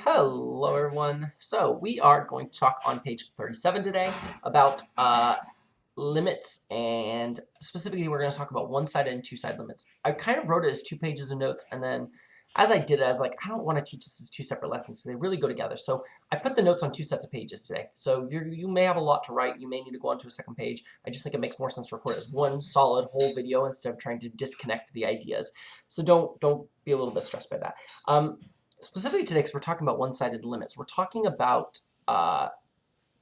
Hello everyone. So we are going to talk on page 37 today about limits, and specifically we're going to talk about one-sided and two-sided limits. I kind of wrote it as 2 pages of notes, and then as I did it, I was like, I don't want to teach this as 2 separate lessons, so they really go together. So I put the notes on 2 sets of pages today. So you may have a lot to write. You may need to go onto a second page. I just think it makes more sense to record it as one solid whole video instead of trying to disconnect the ideas. So don't be a little bit stressed by that. Specifically today, because we're talking about one-sided limits, we're talking about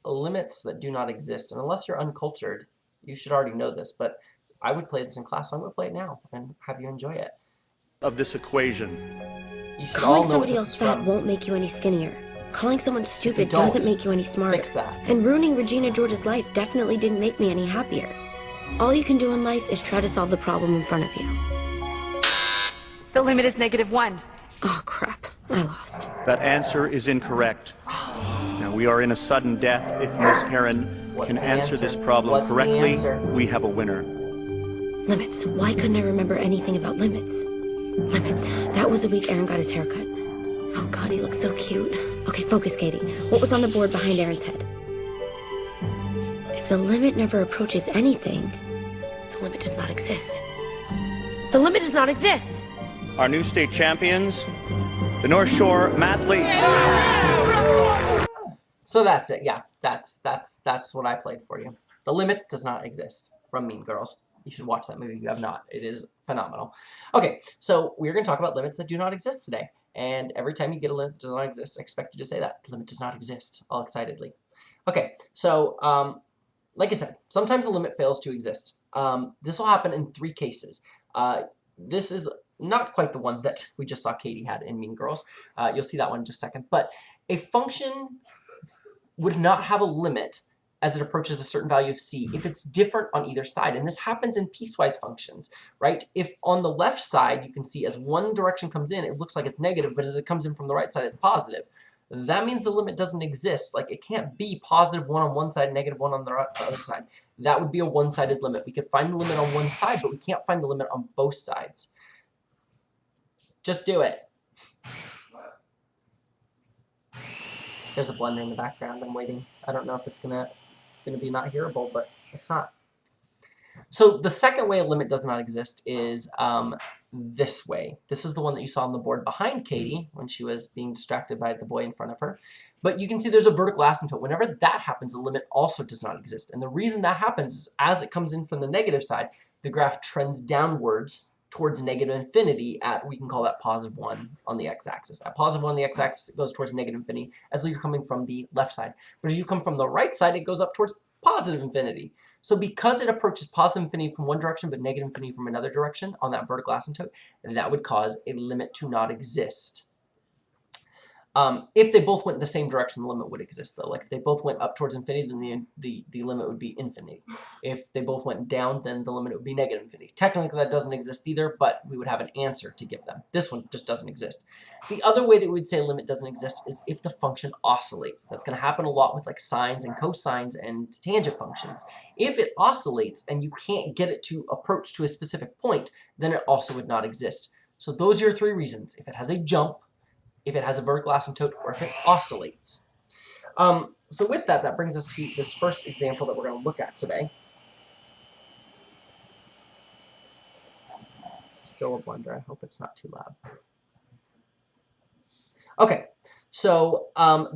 limits that do not exist. And unless you're uncultured, you should already know this, but I would play this in class, so I'm going to play it now and have you enjoy it. Of this equation. You should Calling all know somebody what else this is fat from. won't make you any skinnier. Calling someone stupid don't, doesn't make you any smarter. Fix that. And ruining Regina George's life definitely didn't make me any happier. All you can do in life is try to solve the problem in front of you. The limit is -1. Oh, crap. I lost. That answer is incorrect. Now, we are in a sudden death. If Miss Heron What's can the answer answer? this problem What's the correctly, answer? we have a winner. Limits. Why couldn't I remember anything about limits? Limits. That was the week Aaron got his haircut. Oh, God, he looks so cute. Okay, focus, Katie. What was on the board behind Aaron's head? If the limit never approaches anything, the limit does not exist. The limit does not exist! Our new state champions, the North Shore Mathletes. So that's it. Yeah, that's what I played for you. The limit does not exist from Mean Girls. You should watch that movie if you have not. It is phenomenal. Okay, so we're going to talk about limits that do not exist today. And every time you get a limit that does not exist, I expect you to say that. The limit does not exist, all excitedly. Okay, so like I said, sometimes the limit fails to exist. This will happen in 3 cases. This is not quite the one that we just saw Katie had in Mean Girls. You'll see that one in just a second. But a function would not have a limit as it approaches a certain value of c if it's different on either side. And this happens in piecewise functions, right? If on the left side, you can see as one direction comes in, it looks like it's negative, but as it comes in from the right side, it's positive. That means the limit doesn't exist. Like, it can't be +1 on one side, -1 on the other side. That would be a one-sided limit. We could find the limit on one side, but we can't find the limit on both sides. Just do it. There's a blender in the background. I'm waiting. I don't know if it's gonna be not hearable, but it's not. So the second way a limit does not exist is this way. This is the one that you saw on the board behind Katie when she was being distracted by the boy in front of her. But you can see there's a vertical asymptote. Whenever that happens, the limit also does not exist. And the reason that happens is as it comes in from the negative side, the graph trends downwards towards -infinity at, we can call that +1 on the x-axis. At +1 on the x-axis, it goes towards -infinity as though you're coming from the left side. But as you come from the right side, it goes up towards +infinity. So because it approaches +infinity from one direction but -infinity from another direction on that vertical asymptote, that would cause a limit to not exist. If they both went in the same direction, the limit would exist, though. Like, if they both went up towards infinity, then the limit would be infinity. If they both went down, then the limit would be -infinity. Technically, that doesn't exist either, but we would have an answer to give them. This one just doesn't exist. The other way that we would say a limit doesn't exist is if the function oscillates. That's going to happen a lot with, like, sines and cosines and tangent functions. If it oscillates and you can't get it to approach to a specific point, then it also would not exist. So those are your 3 reasons. If it has a jump, if it has a vertical asymptote, or if it oscillates. So with that, that brings us to this first example that we're going to look at today. Still a blender. I hope it's not too loud. Okay, so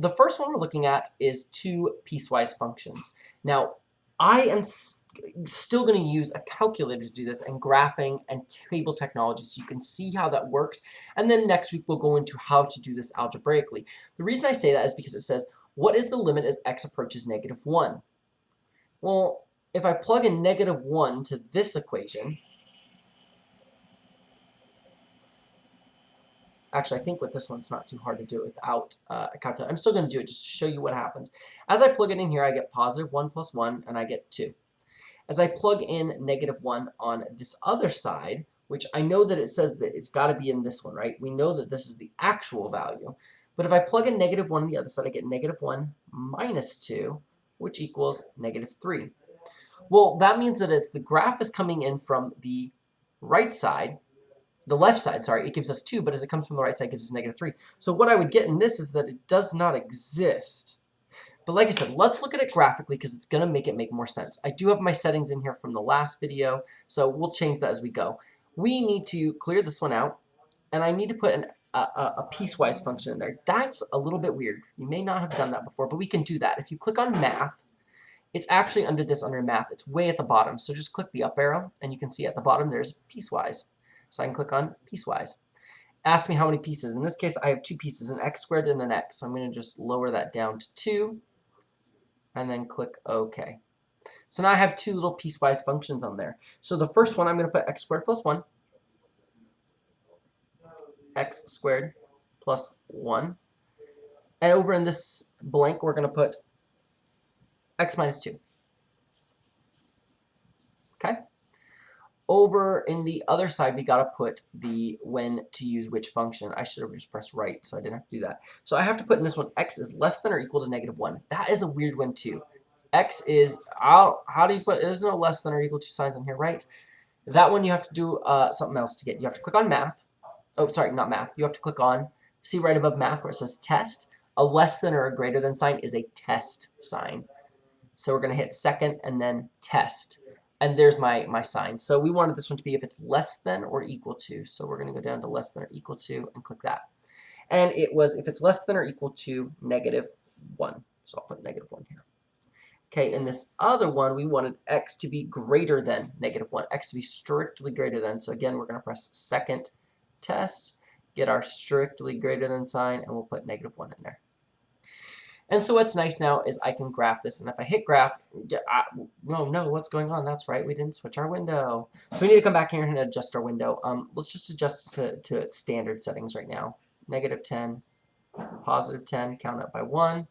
the first one we're looking at is 2 piecewise functions. Now, I am still going to use a calculator to do this, and graphing and table technology, so you can see how that works. And then next week we'll go into how to do this algebraically. The reason I say that is because it says, what is the limit as x approaches -1? Well, if I plug in -1 to this equation, actually, I think with this one, it's not too hard to do it without a calculator. I'm still going to do it just to show you what happens. As I plug it in here, I get +1 + 1, and I get 2. As I plug in -1 on this other side, which I know that it says that it's got to be in this one, right? We know that this is the actual value. But if I plug in -1 on the other side, I get -1 minus 2, which equals -3. Well, that means that as the graph is coming in from the right side, the left side, sorry, it gives us 2, but as it comes from the right side, it gives us -3. So what I would get in this is that it does not exist. But like I said, let's look at it graphically because it's going to make it make more sense. I do have my settings in here from the last video, so we'll change that as we go. We need to clear this one out, and I need to put a piecewise function in there. That's a little bit weird. You may not have done that before, but we can do that. If you click on math, it's actually under math. It's way at the bottom. So just click the up arrow, and you can see at the bottom there's piecewise. So I can click on piecewise. Ask me how many pieces. In this case, I have 2 pieces, an x squared and an x. So I'm going to just lower that down to 2, and then click OK. So now I have 2 little piecewise functions on there. So the first one, I'm going to put x squared plus 1, x squared plus 1. And over in this blank, we're going to put x minus 2. Okay? Over in the other side, we got to put the when to use which function. I should have just pressed right, so I didn't have to do that. So I have to put in this one, x is less than or equal to -1. That is a weird one too. X is, how do you put, there's no less than or equal to signs on here, right? That one you have to do something else to get. You have to click on math. Oh, sorry, not math. You have to click on, see right above math where it says test. A less than or a greater than sign is a test sign. So we're going to hit second and then test. And there's my sign. So we wanted this one to be if it's less than or equal to. So we're going to go down to less than or equal to and click that. And it was if it's less than or equal to -1. So I'll put -1 here. Okay, in this other one, we wanted x to be greater than -1, x to be strictly greater than. So again, we're going to press second test, get our strictly greater than sign, and we'll put -1 in there. And so what's nice now is I can graph this, and if I hit graph, no, what's going on? That's right, we didn't switch our window. So we need to come back here and adjust our window. Let's just adjust it to its standard settings right now. -10, +10, count up by 1,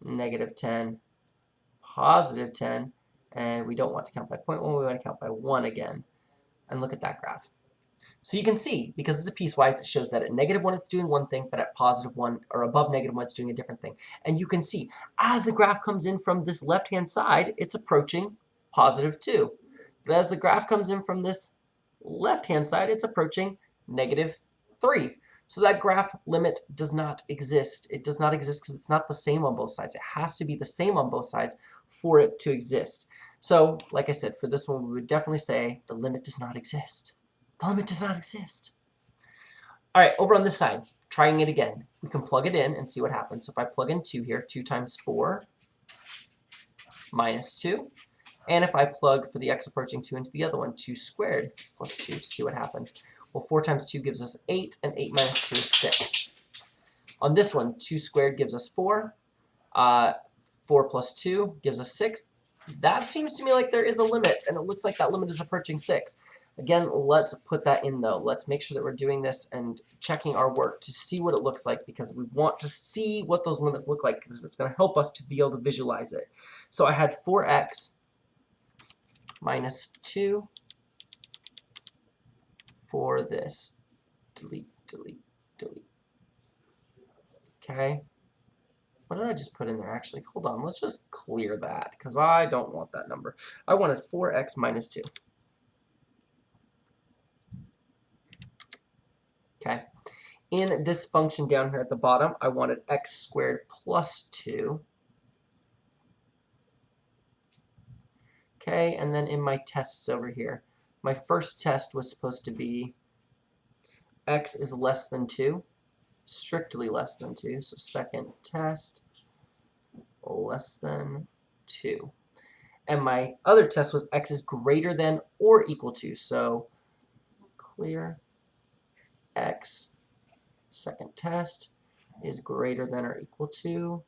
-10, +10, and we don't want to count by 0.1, we want to count by 1 again. And look at that graph. So you can see, because it's a piecewise, it shows that at -1 it's doing one thing, but at +1 or above -1 it's doing a different thing. And you can see, as the graph comes in from this left-hand side, it's approaching +2. But as the graph comes in from this left-hand side, it's approaching -3. So that graph limit does not exist. It does not exist because it's not the same on both sides. It has to be the same on both sides for it to exist. So, like I said, for this one, we would definitely say the limit does not exist. The limit does not exist. All right, over on this side, trying it again. We can plug it in and see what happens. So if I plug in 2 here, 2 times 4 minus 2. And if I plug for the x approaching 2 into the other one, 2 squared plus 2 to see what happens. Well, 4 times 2 gives us 8, and 8 minus 2 is 6. On this one, 2 squared gives us 4. 4 plus 2 gives us 6. That seems to me like there is a limit, and it looks like that limit is approaching 6. Again, let's put that in though. Let's make sure that we're doing this and checking our work to see what it looks like, because we want to see what those limits look like, because it's going to help us to be able to visualize it. So I had 4x minus 2 for this. Delete, delete, delete. Okay. What did I just put in there actually? Hold on, let's just clear that, because I don't want that number. I wanted 4x minus 2. Okay. In this function down here at the bottom, I wanted x squared plus 2. Okay, and then in my tests over here, my first test was supposed to be x is less than 2, strictly less than 2. So second test, less than 2. And my other test was x is greater than or equal to. So clear. X, second test, is greater than or equal to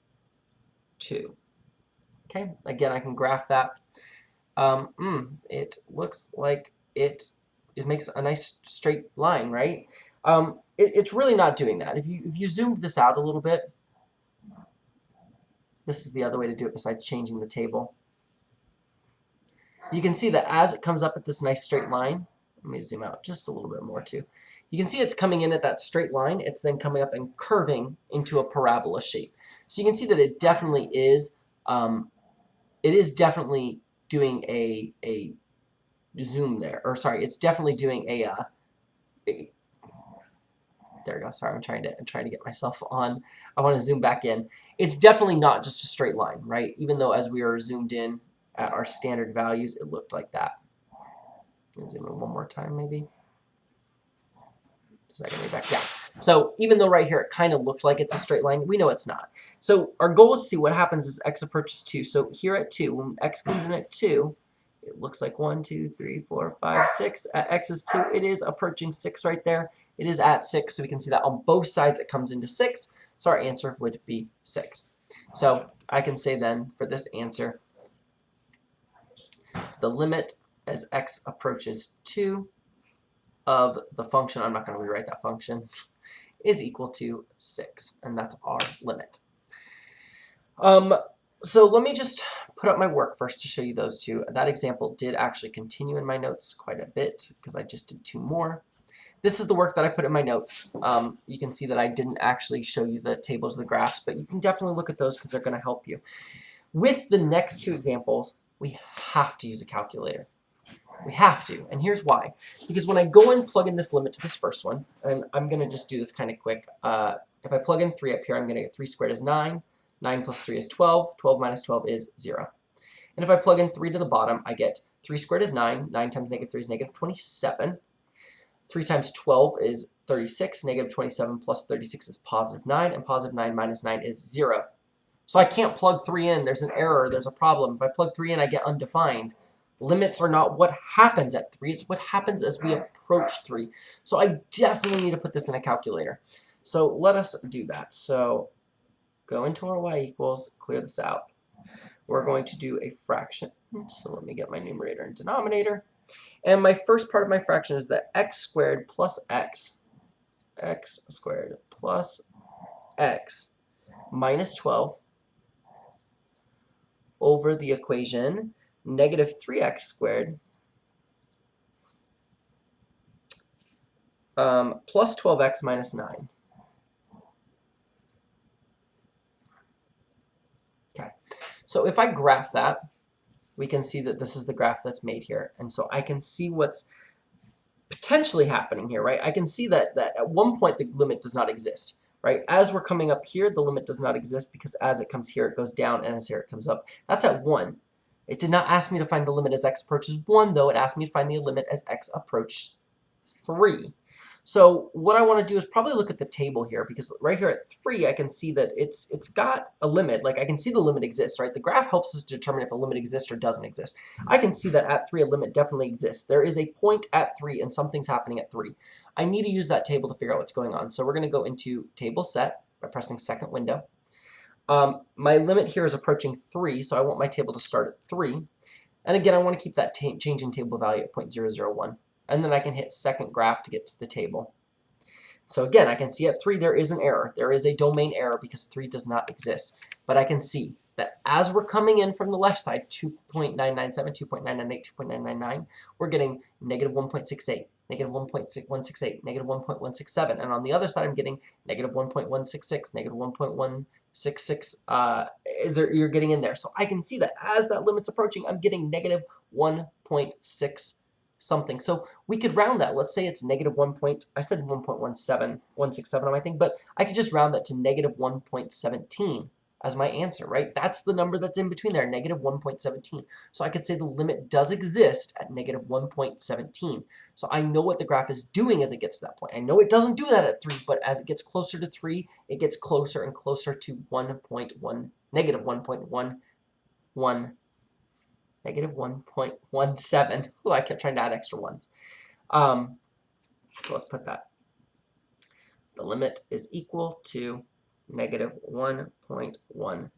2. Okay, again, I can graph that. It looks like it makes a nice straight line, right? It's really not doing that. If you zoomed this out a little bit, this is the other way to do it besides changing the table. You can see that as it comes up at this nice straight line, let me zoom out just a little bit more too. You can see it's coming in at that straight line. It's then coming up and curving into a parabola shape. So you can see that it definitely is. It is definitely doing a zoom there, or sorry, it's definitely doing There we go. Sorry, I'm trying to get myself on. I want to zoom back in. It's definitely not just a straight line, right? Even though as we are zoomed in at our standard values, it looked like that. Zoom in one more time, maybe. Just a second, back. Yeah. So even though right here it kind of looked like it's a straight line, we know it's not. So our goal is to see what happens as x approaches 2. So here at 2, when x comes in at 2, it looks like 1, 2, 3, 4, 5, 6. At x is 2, it is approaching 6 right there. It is at 6, so we can see that on both sides it comes into 6. So our answer would be 6. So I can say then for this answer, the limit as x approaches 2 of the function, I'm not going to rewrite that function, is equal to 6. And that's our limit. So let me just put up my work first to show you those two. That example did actually continue in my notes quite a bit because I just did 2 more. This is the work that I put in my notes. You can see that I didn't actually show you the tables of the graphs, but you can definitely look at those because they're going to help you. With the next 2 examples, we have to use a calculator. We have to, and here's why. Because when I go and plug in this limit to this first one, and I'm going to just do this kind of quick. If I plug in 3 up here, I'm going to get 3 squared is 9. 9 plus 3 is 12. 12 minus 12 is 0. And if I plug in 3 to the bottom, I get 3 squared is 9. 9 times negative 3 is negative 27. 3 times 12 is 36. Negative 27 plus 36 is positive 9. And positive 9 minus 9 is 0. So I can't plug 3 in. There's an error. There's a problem. If I plug 3 in, I get undefined. Limits are not what happens at 3. It's what happens as we approach 3. So I definitely need to put this in a calculator. So let us do that. So go into our y equals, clear this out. We're going to do a fraction. So let me get my numerator and denominator. And my first part of my fraction is that x squared plus x squared plus x minus 12 over the equation negative 3x squared plus 12x minus 9. Okay, so if I graph that, we can see that this is the graph that's made here. And so I can see what's potentially happening here, right? I can see that at one point the limit does not exist, right? As we're coming up here, the limit does not exist because as it comes here, it goes down, and as here it comes up. That's at 1. It did not ask me to find the limit as x approaches 1, though. It asked me to find the limit as x approached 3. So what I want to do is probably look at the table here, because right here at 3, I can see that it's got a limit. Like I can see the limit exists, right? The graph helps us determine if a limit exists or doesn't exist. I can see that at 3, a limit definitely exists. There is a point at 3, and something's happening at 3. I need to use that table to figure out what's going on. So we're going to go into table set by pressing second window. My limit here is approaching 3, so I want my table to start at 3. And again, I want to keep that change in table value at 0.001. And then I can hit second graph to get to the table. So again, I can see at 3 there is an error. There is a domain error because 3 does not exist. But I can see that as we're coming in from the left side, 2.997, 2.998, 2.999, we're getting negative 1.68, negative 1.168, negative 1.167. And on the other side, I'm getting negative 1.166, negative 1.166. You're getting in there. So I can see that as that limit's approaching, I'm getting negative 1.6 something. So we could round that. Let's say it's negative 1. I said 1.167 on my thing, but I could just round that to negative 1.17 as my answer, right? That's the number that's in between there, negative 1.17. So I could say the limit does exist at negative 1.17. So I know what the graph is doing as it gets to that point. I know it doesn't do that at 3, but as it gets closer to 3, it gets closer and closer to negative 1.11. Negative 1.17. Oh, I kept trying to add extra ones. So let's put that. The limit is equal to negative 1.17.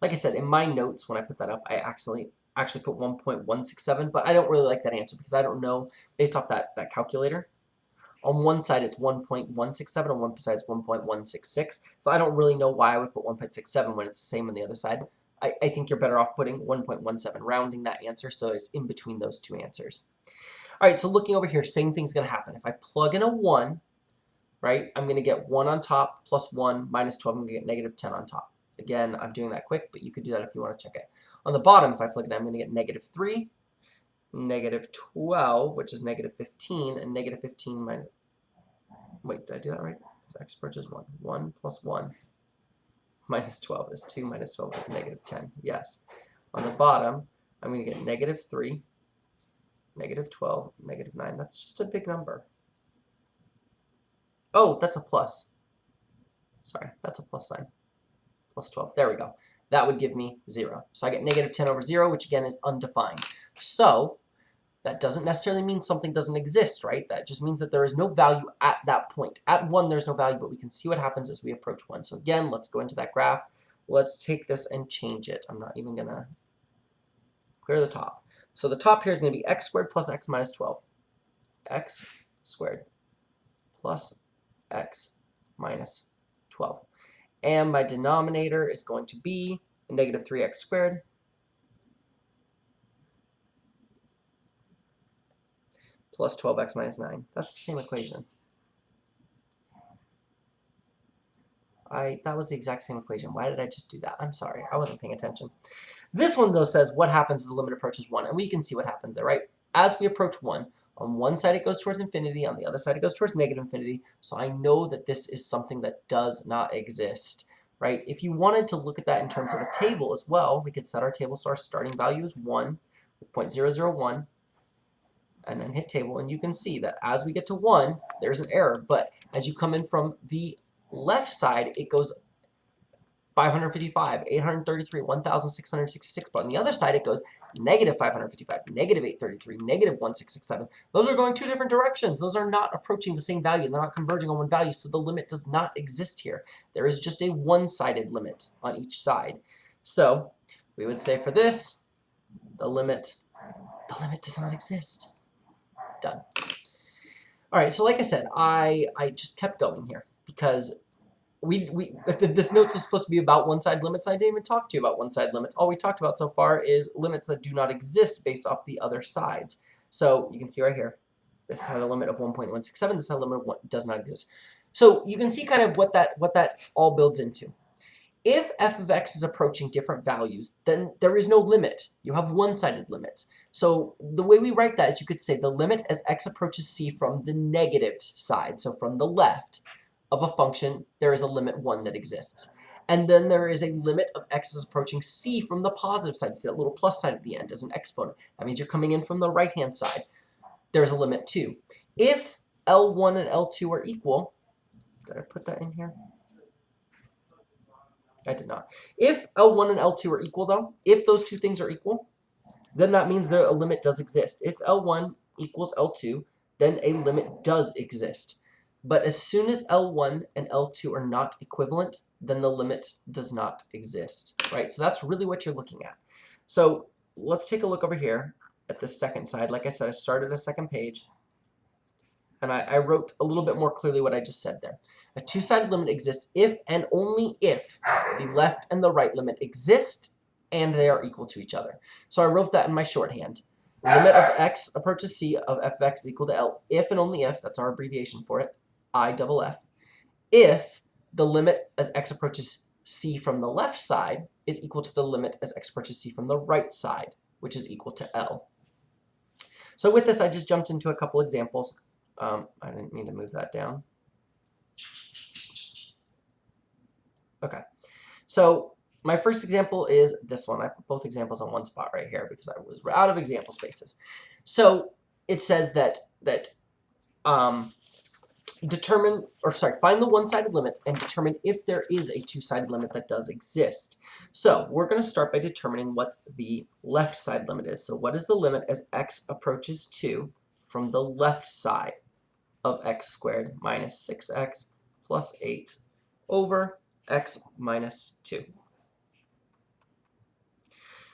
Like I said, in my notes, when I put that up, I actually put 1.167, but I don't really like that answer because I don't know, based off that calculator. On one side, it's 1.167. On one side, it's 1.166. So I don't really know why I would put 1.67 when it's the same on the other side. I think you're better off putting 1.17, rounding that answer so it's in between those two answers. All right, so looking over here, same thing's going to happen. If I plug in a 1, right, I'm going to get 1 on top plus 1 minus 12. I'm going to get negative 10 on top. Again, I'm doing that quick, but you could do that if you want to check it. On the bottom, if I plug it in, I'm going to get negative 3, negative 12, which is negative 15, and negative 15 minus Wait, did I do that right? So x approaches 1. 1 plus 1 minus 12 is 2 minus 12 is negative 10. Yes. On the bottom, I'm going to get negative 3, negative 12, negative 9. That's just a big number. Oh, that's a plus. Sorry, that's a plus sign. Plus 12. There we go. That would give me 0. So I get negative 10 over 0, which again is undefined. So that doesn't necessarily mean something doesn't exist, right? That just means that there is no value at that point. At 1, there's no value, but we can see what happens as we approach 1. So again, let's go into that graph. Let's take this and change it. I'm not even going to clear the top. So the top here is going to be x squared plus x minus 12. X squared plus x minus 12. And my denominator is going to be negative 3x squared plus 12x minus 9. That's the same equation. That was the exact same equation. Why did I just do that? I'm sorry. I wasn't paying attention. This one, though, says what happens as the limit approaches 1. And we can see what happens there, right? As we approach 1, on one side it goes towards infinity, on the other side it goes towards negative infinity. So I know that this is something that does not exist, right? If you wanted to look at that in terms of a table as well, we could set our table so our starting value is 1 with 0.001. And then hit table, and you can see that as we get to 1, there's an error. But as you come in from the left side, it goes 555, 833, 1,666. But on the other side, it goes negative 555, negative 833, negative 1667. Those are going 2 different directions. Those are not approaching the same value. They're not converging on one value, so the limit does not exist here. There is just a one-sided limit on each side. So we would say for this, the limit does not exist. Done. All right, so like I said, I just kept going here because this note is supposed to be about one-side limits. I didn't even talk to you about one-side limits. All we talked about so far is limits that do not exist based off the other sides. So you can see right here, this had a limit of 1.167. This had a limit of 1, does not exist. So you can see kind of what that all builds into. If f of x is approaching different values, then there is no limit. You have one-sided limits. So the way we write that is you could say the limit as x approaches c from the negative side, so from the left of a function, there is a limit 1 that exists. And then there is a limit of x is approaching c from the positive side. See that little plus sign at the end as an exponent. That means you're coming in from the right-hand side. There's a limit 2. If L1 and L2 are equal, did I put that in here? I did not. If L1 and L2 are equal, though, if those two things are equal, then that means a limit does exist. If L1 equals L2, then a limit does exist. But as soon as L1 and L2 are not equivalent, then the limit does not exist, right? So that's really what you're looking at. So let's take a look over here at the second side. Like I said, I started a second page. And I wrote a little bit more clearly what I just said there. A two-sided limit exists if and only if the left and the right limit exist and they are equal to each other. So I wrote that in my shorthand. Limit of x approaches c of f of x is equal to L if and only if, that's our abbreviation for it, I double f, if the limit as x approaches c from the left side is equal to the limit as x approaches c from the right side, which is equal to L. So with this, I just jumped into a couple examples. I didn't mean to move that down. Okay, so my first example is this one. I put both examples on one spot right here because I was out of example spaces. So it says find the one-sided limits and determine if there is a two-sided limit that does exist. So we're going to start by determining what the left side limit is. So what is the limit as x approaches 2 from the left side of x squared minus 6x plus 8 over x minus 2.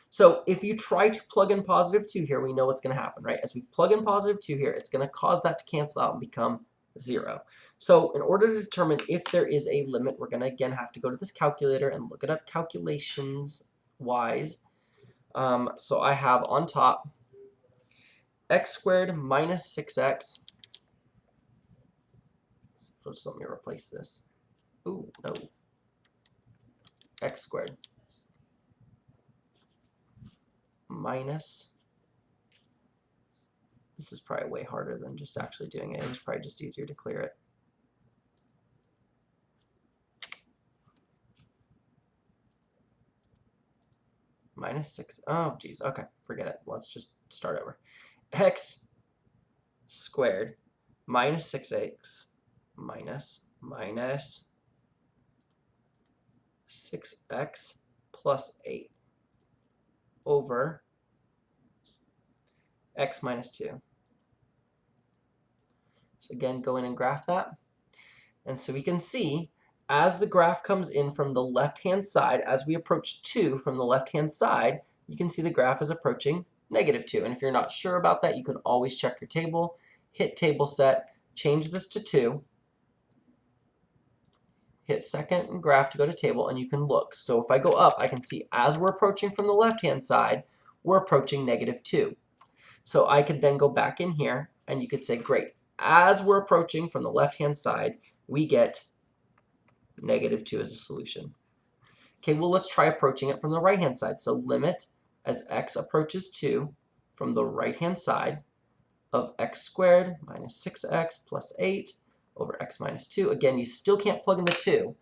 So if you try to plug in positive 2 here, we know what's going to happen, right? As we plug in positive 2 here, it's going to cause that to cancel out and become 0. So in order to determine if there is a limit, we're going to again have to go to this calculator and look it up calculations-wise. So I have on top x squared minus 6x. So just let me replace this. Ooh, no. X squared minus, this is probably way harder than just actually doing it. It was probably just easier to clear it. minus 6. Oh, geez. Okay, forget it. Let's just start over. X squared minus 6x minus 6x plus 8 over x minus 2. So again, go in and graph that. And so we can see as the graph comes in from the left-hand side, as we approach 2 from the left-hand side, you can see the graph is approaching negative 2. And if you're not sure about that, you can always check your table, hit table set, change this to 2, hit second and graph to go to table, and you can look. So if I go up, I can see as we're approaching from the left-hand side, we're approaching negative 2. So I could then go back in here, and you could say, great, as we're approaching from the left-hand side, we get negative 2 as a solution. Okay, well, let's try approaching it from the right-hand side. So limit as x approaches 2 from the right-hand side of x squared minus 6x plus 8 over x minus 2. Again, you still can't plug in the 2.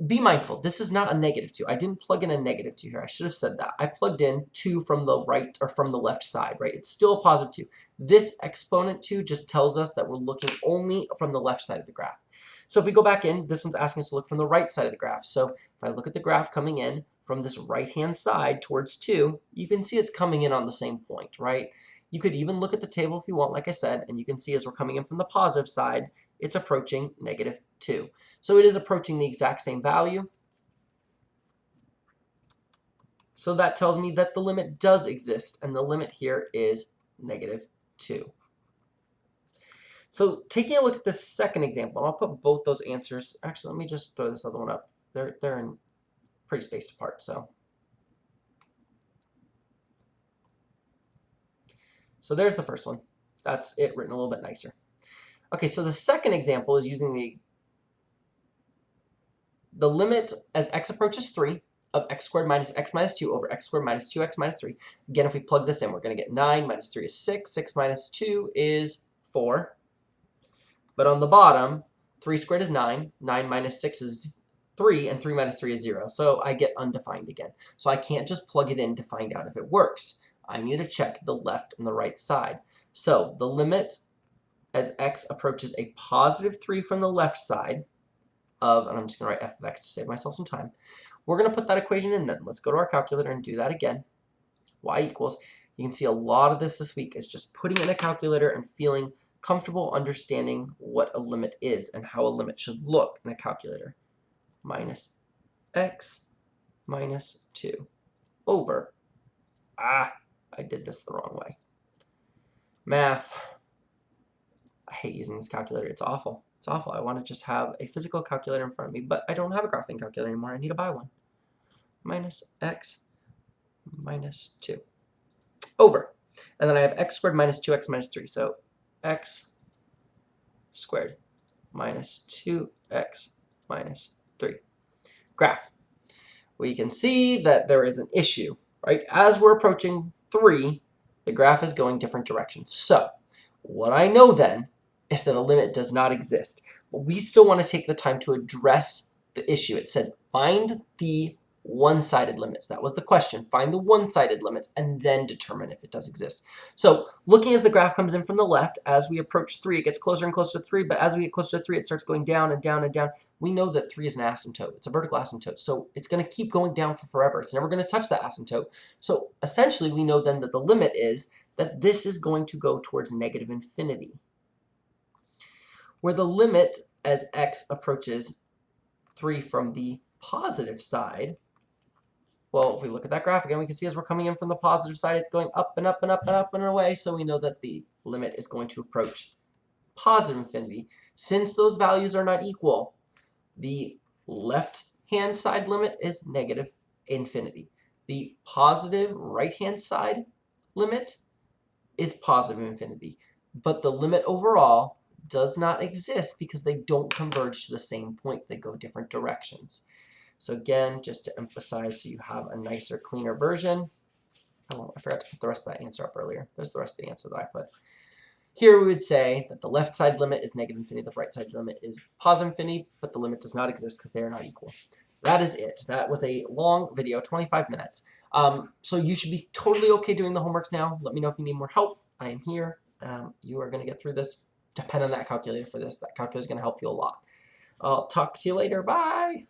Be mindful, this is not a negative 2. I didn't plug in a negative 2 here. I should have said that. I plugged in 2 from the right or from the left side, right? It's still a positive 2. This exponent 2 just tells us that we're looking only from the left side of the graph. So if we go back in, this one's asking us to look from the right side of the graph. So if I look at the graph coming in from this right-hand side towards 2, you can see it's coming in on the same point, right? You could even look at the table if you want, like I said, and you can see as we're coming in from the positive side, it's approaching negative 2. So it is approaching the exact same value. So that tells me that the limit does exist, and the limit here is negative 2. So taking a look at this second example, and I'll put both those answers. Actually, let me just throw this other one up. They're in pretty spaced apart, so. So there's the first one. That's it written a little bit nicer. Okay, so the second example is using the limit as x approaches 3 of x squared minus x minus 2 over x squared minus 2x minus 3. Again, if we plug this in, we're going to get 9 minus 3 is 6. 6 minus 2 is 4. But on the bottom, 3 squared is 9. 9 minus 6 is 3, and 3 minus 3 is 0. So I get undefined again. So I can't just plug it in to find out if it works. I need to check the left and the right side. So the limit as x approaches a positive 3 from the left side of, and I'm just going to write f of x to save myself some time. We're going to put that equation in then. Let's go to our calculator and do that again. Y equals, you can see a lot of this week is just putting in a calculator and feeling comfortable understanding what a limit is and how a limit should look in a calculator. Minus x minus 2 over, I did this the wrong way. Math. I hate using this calculator. It's awful. It's awful. I want to just have a physical calculator in front of me, but I don't have a graphing calculator anymore. I need to buy one. Minus x minus 2 over. And then I have x squared minus 2x minus 3. So x squared minus 2x minus 3. Graph. We can see that there is an issue, right? As we're approaching 3, the graph is going different directions. So what I know then is that a limit does not exist. But we still want to take the time to address the issue. It said find the one-sided limits. That was the question. Find the one-sided limits and then determine if it does exist. So looking as the graph comes in from the left, as we approach 3, it gets closer and closer to 3, but as we get closer to 3, it starts going down and down and down. We know that 3 is an asymptote. It's a vertical asymptote. So it's going to keep going down for forever. It's never going to touch that asymptote. So essentially, we know then that the limit is that this is going to go towards negative infinity. Where the limit as x approaches 3 from the positive side, well, if we look at that graph again, we can see as we're coming in from the positive side, it's going up and up and up and up and away. So we know that the limit is going to approach positive infinity. Since those values are not equal, the left-hand side limit is negative infinity. The positive right-hand side limit is positive infinity. But the limit overall does not exist because they don't converge to the same point. They go different directions. So again, just to emphasize so you have a nicer, cleaner version. Oh, I forgot to put the rest of that answer up earlier. There's the rest of the answer that I put. Here we would say that the left side limit is negative infinity, the right side limit is positive infinity, but the limit does not exist because they are not equal. that is it. That was a long video, 25 minutes. So you should be totally okay doing the homeworks now. Let me know if you need more help. I am here. You are going to get through this. Depend on that calculator for this. That calculator is going to help you a lot. I'll talk to you later. Bye.